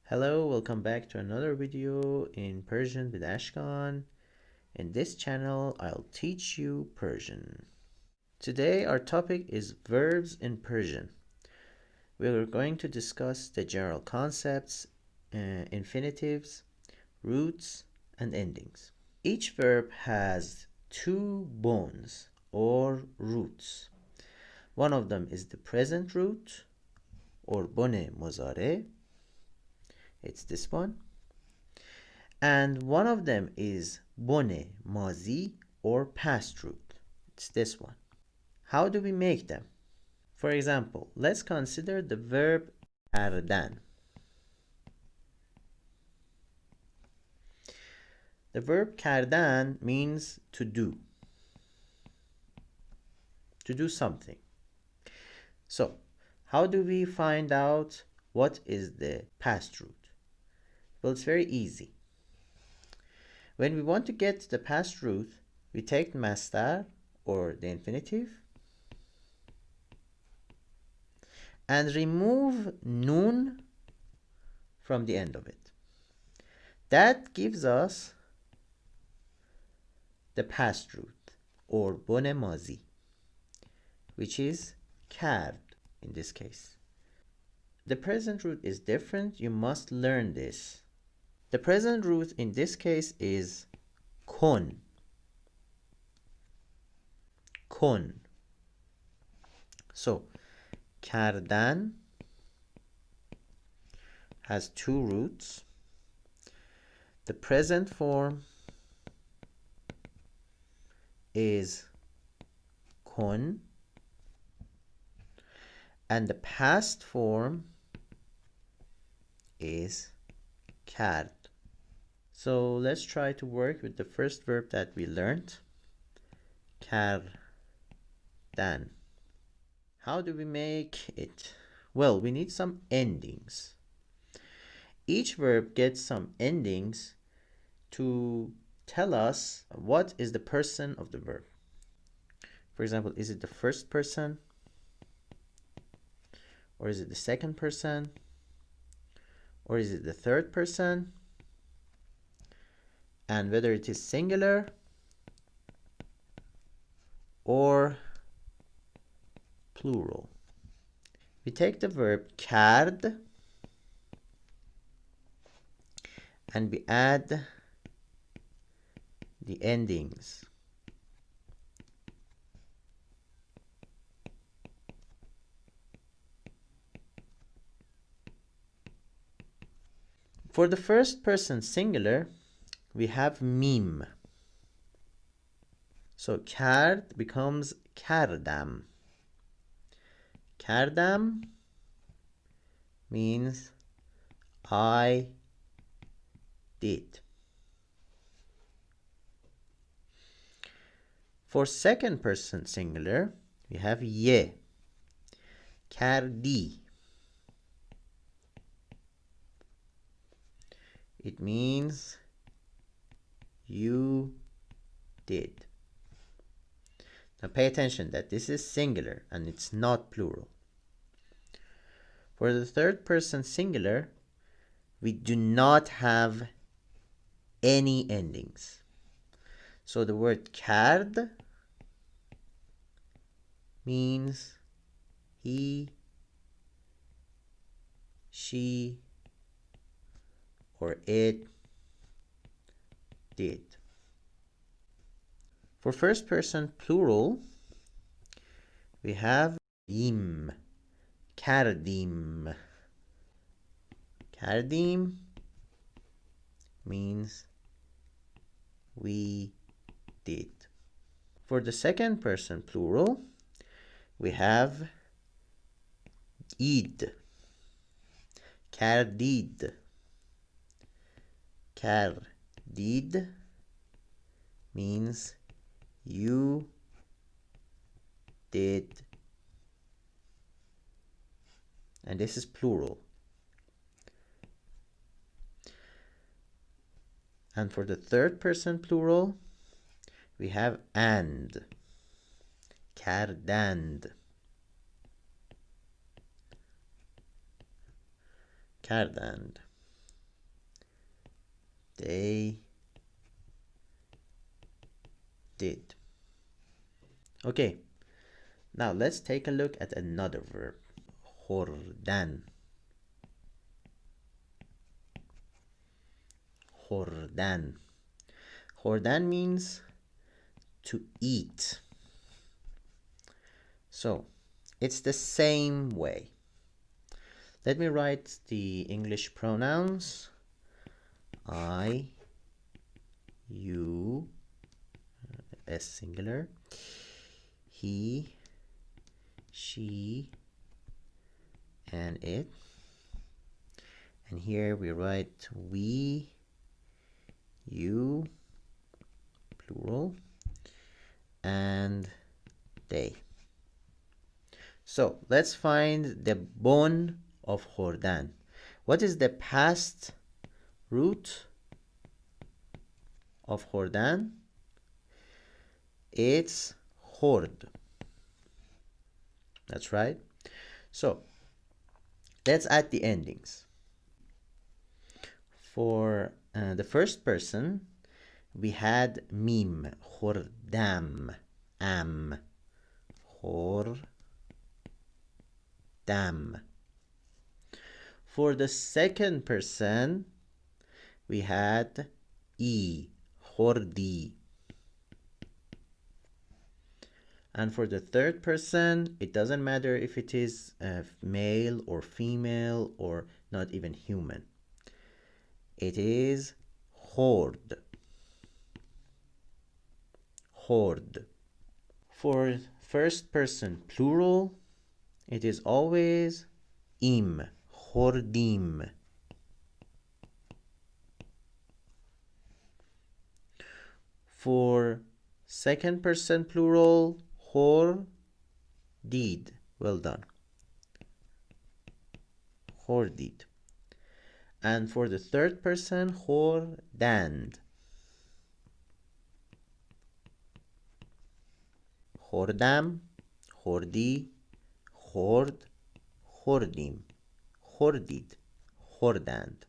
Hello, welcome back to another video in Persian with Ashkan. In this channel, I'll teach you Persian. Today, our topic is verbs in Persian. We're going to discuss the general concepts, infinitives, roots, and endings. Each verb has two bones or roots. One of them is the present root or bone mozare. It's this one. And one of them is bone mazi or past root. It's this one. How do we make them? For example, let's consider the verb کردن. The verb کردن means to do something. So, how do we find out what is the past root? Well, it's very easy. When we want to get the past root, we take mastar or the infinitive and remove nun from the end of it. That gives us the past root or bone mazi, which is کرد in this case. The present root is different. You must learn this. The present root in this case is کن. کن. So, کردن has two roots. The present form is کن and the past form is کرد. So let's try to work with the first verb that we learned, کردن. How do we make it? Well, we need some endings. Each verb gets some endings to tell us what is the person of the verb. For example, is it the first person? Or is it the second person? Or is it the third person? And whether it is singular or plural. We take the verb کرد and we add the endings. For the first person singular, we have mim. So کرد becomes کردم. کردم means I did. For second person singular, we have ye. کردی. It means you did. Now pay attention that this is singular and it's not plural. For the third person singular, we do not have any endings. So the word کرد means he, she, or it did. For first person plural, we have im. کردیم. کردیم means we did. For the second person plural, we have id. کردید. کردید means you did. And this is plural. And for the third person plural, we have and. کردند. کردند. They did. Okay, now let's take a look at another verb. خوردن. خوردن. خوردن means to eat. So it's the same way. Let me write the English pronouns. I, you, S singular, he, she, and it. And here we write we, you, plural, and they. So let's find the bone of خوردن. What is the past root of خوردن? It's خورد. That's right. So let's add the endings. For the first person, we had mim, خوردم, am, خوردم. For the second person, we had e, خوردی. And for the third person, it doesn't matter if it is male or female or not even human. It is خورد. خورد. For first person plural, it is always im, خوردیم. For second person plural, خوردید. Well done. خوردید. And for the third person, خوردند. خوردم، خوردی، خورد، خوردیم، خوردید، خوردند.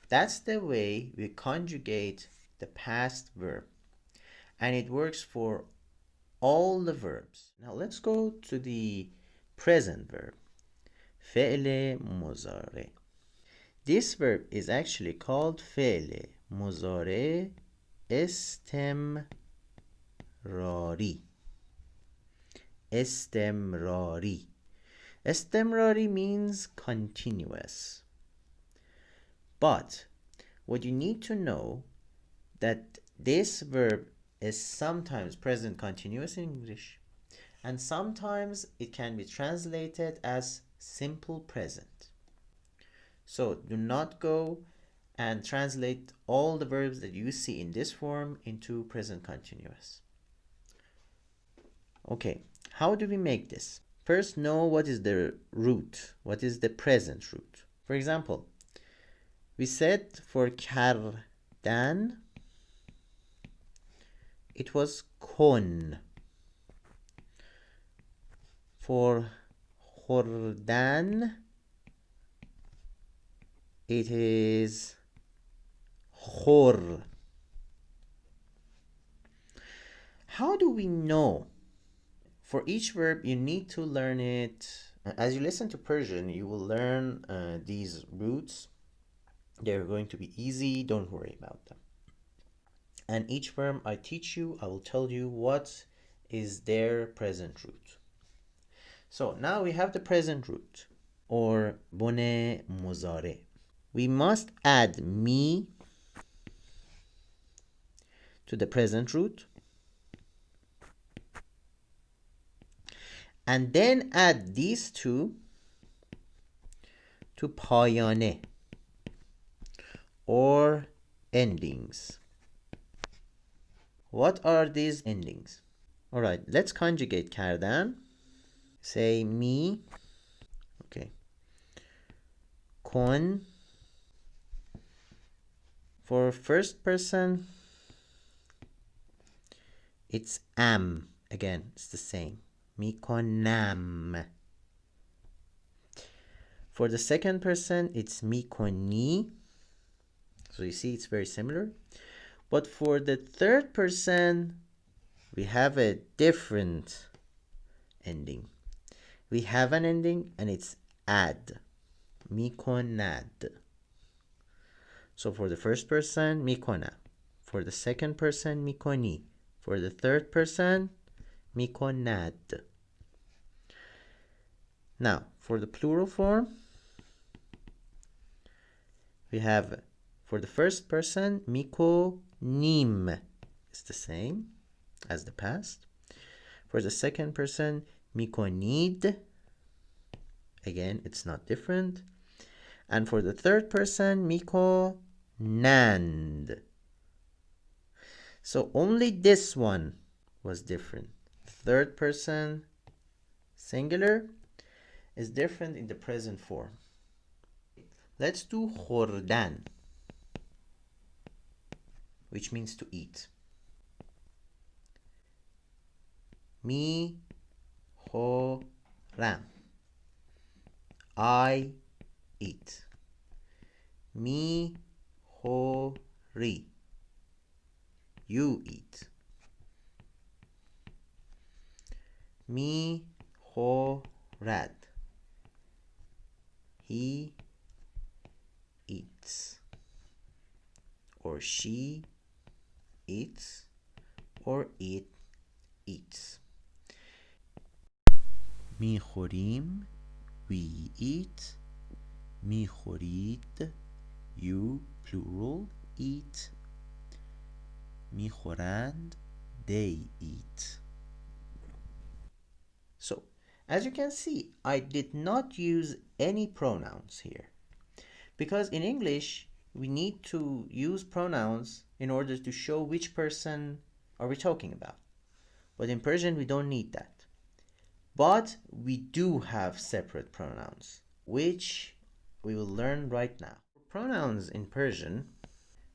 That's the way we conjugate the past verb. And it works for all the verbs. Now let's go to the present verb. فعل مضارع. This verb is actually called فعل مضارع استمراری. استمراری. Estemrari means continuous. But what you need to know that this verb is sometimes present continuous in English, and sometimes it can be translated as simple present. So do not go and translate all the verbs that you see in this form into present continuous. Okay, how do we make this? First, know what is the root, what is the present root. For example, we said for کردن, it was کن. For خوردن, it is خور. How do we know? For each verb, you need to learn it. As you listen to Persian, you will learn these roots. They're going to be easy. Don't worry about them. And each verb I teach you, I will tell you what is their present root. So now we have the present root, or bone مضارع. We must add mi to the present root, and then add these two to پایانه, or endings. What are these endings? All right, let's conjugate کردن. Say me. Okay. کن. For first person, it's am. Again, it's the same. میکنم. For the second person, it's میکنی. So you see it's very similar. But for the third person, we have a different ending. We have an ending and it's ad. میکند. So for the first person, میکنه. For the second person, میکنی. For the third person, میکند. Now, for the plural form, we have for the first person, میکنیم. It's the same as the past. For the second person, میکنید. Again, it's not different. And for the third person, میکنند. So only this one was different. Third person, singular, is different in the present form. Let's do خوردن, which means to eat. می خورم. I eat. می خوری. You eat. می خورد. He eats. Or she eats. Or it eats. می خوریم. We eat. می خورید. You, plural, eat. می خورند. They eat. So, as you can see, I did not use any pronouns here. Because in English, we need to use pronouns in order to show which person are we talking about. But in Persian, we don't need that. But we do have separate pronouns, which we will learn right now. Pronouns in Persian,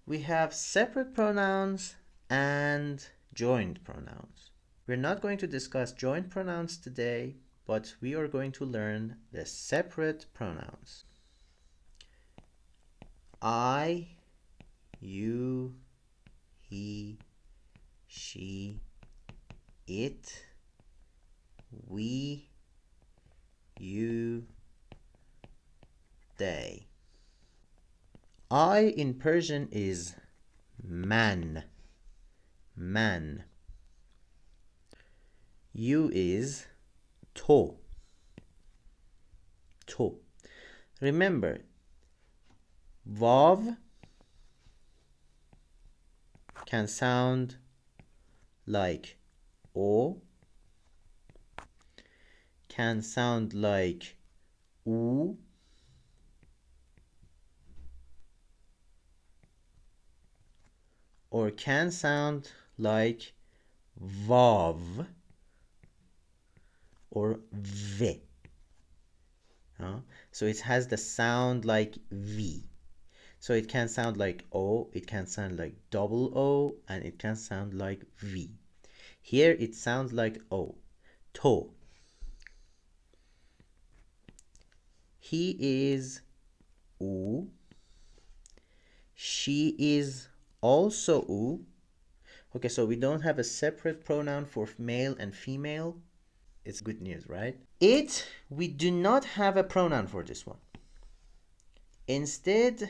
we have separate pronouns and joined pronouns. We're not going to discuss joined pronouns today, but we are going to learn the separate pronouns. I, you, he, she, it, we, you, they. I in Persian is man. Man. You is to. To. Remember, vav can sound like o, can sound like u, or can sound like vav or v. So it has the sound like v. So it can sound like o, it can sound like double o, and it can sound like v. Here it sounds like o. To. He is u. She is also u. Okay, so we don't have a separate pronoun for male and female. It's good news, right? It, we do not have a pronoun for this one. Instead,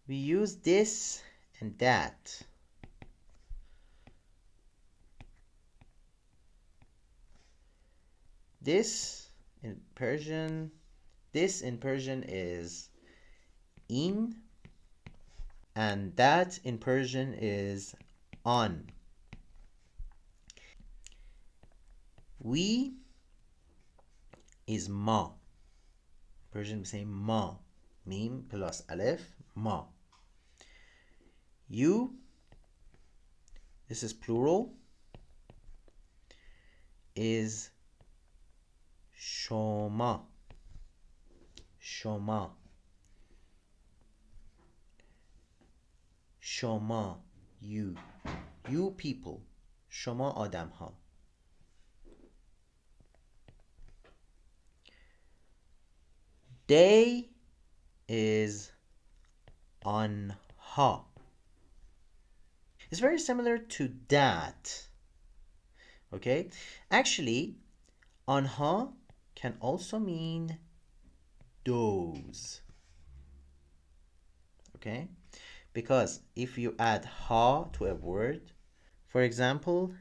we use this and that. This in Persian is in, and that in Persian is on. We is ma. Persian we say ma. Mim plus aleph, ma. You, this is plural, is shoma. Shoma. Shoma, you. You people. Shoma آدم ها. They is آنها. It's very similar to that. Okay, actually, آنها can also mean those. Okay, because if you add ha to a word, for example,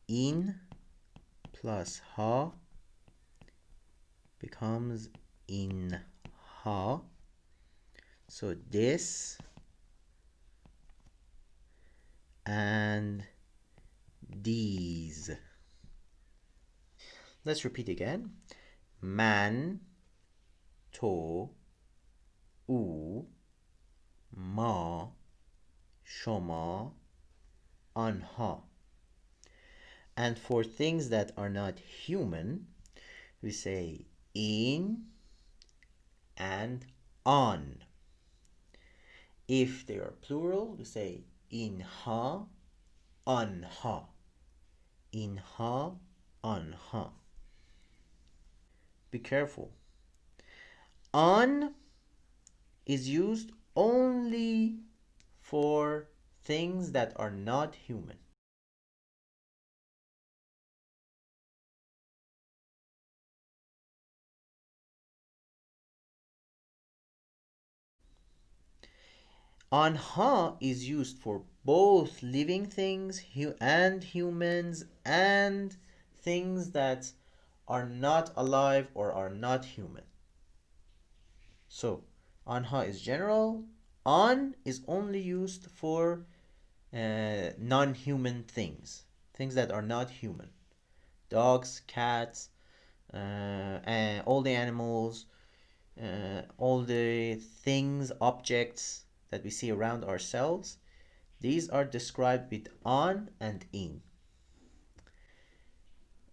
in plus ha becomes in ha. So this and these. Let's repeat again. من، تو، او، ما، شما، آنها. And for things that are not human, we say in and on. If they are plural, we say اینها، آنها. اینها، آنها. Be careful. On is used only for things that are not human. Anha is used for both living things and humans and things that are not alive or are not human. So anha is general. An is only used for non-human things that are not human. Dogs, cats, and all the animals, all the things, objects that we see around ourselves, these are described with on and in.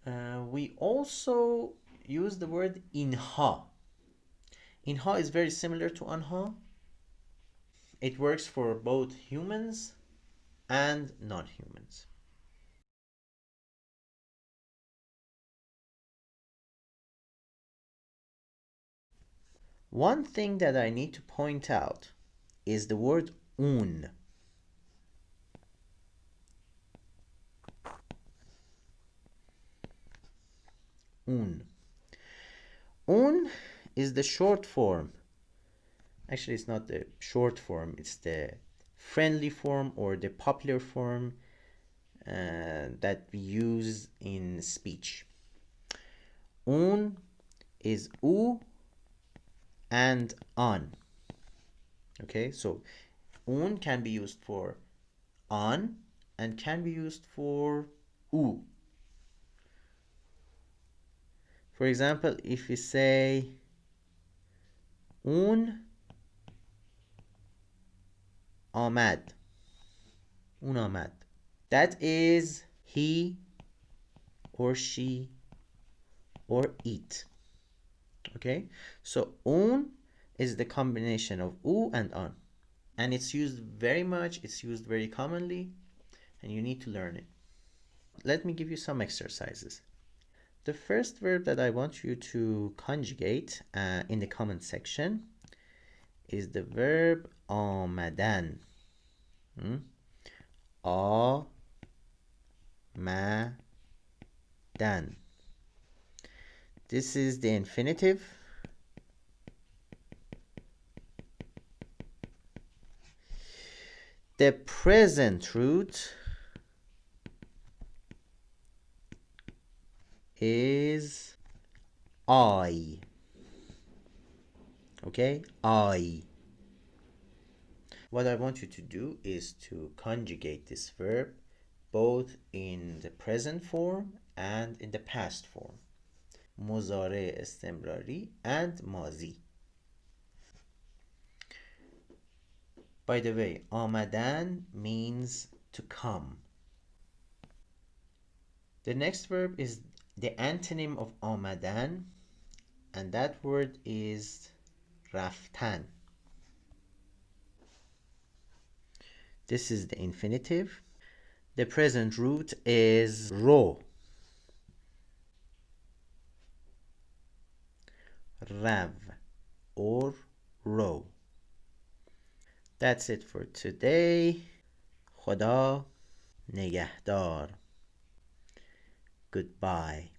We also use the word inha. Inha is very similar to anha. It works for both humans and non-humans. One thing that I need to point out is the word un. Un. Un is the short form. Actually, it's not the short form, it's the friendly form or the popular form that we use in speech. Un is u and on. Okay, so un can be used for on and can be used for u. For example, if we say un آمد, اون آمد, that is he or she or it. Okay, so un is the combination of u and on, and it's used very much, it's used very commonly, and you need to learn it. Let me give you some exercises. The first verb that I want you to conjugate in the comment section is the verb آمدن. آمدن. This is the infinitive. The present root is I. Okay, I. What I want you to do is to conjugate this verb both in the present form and in the past form. مضارع استمراری and ماضی. By the way, آمدن means to come. The next verb is the antonym of آمدن, and that word is رفتن. This is the infinitive. The present root is رو. رَو or رو. That's it for today. خدا نگهدار. Goodbye.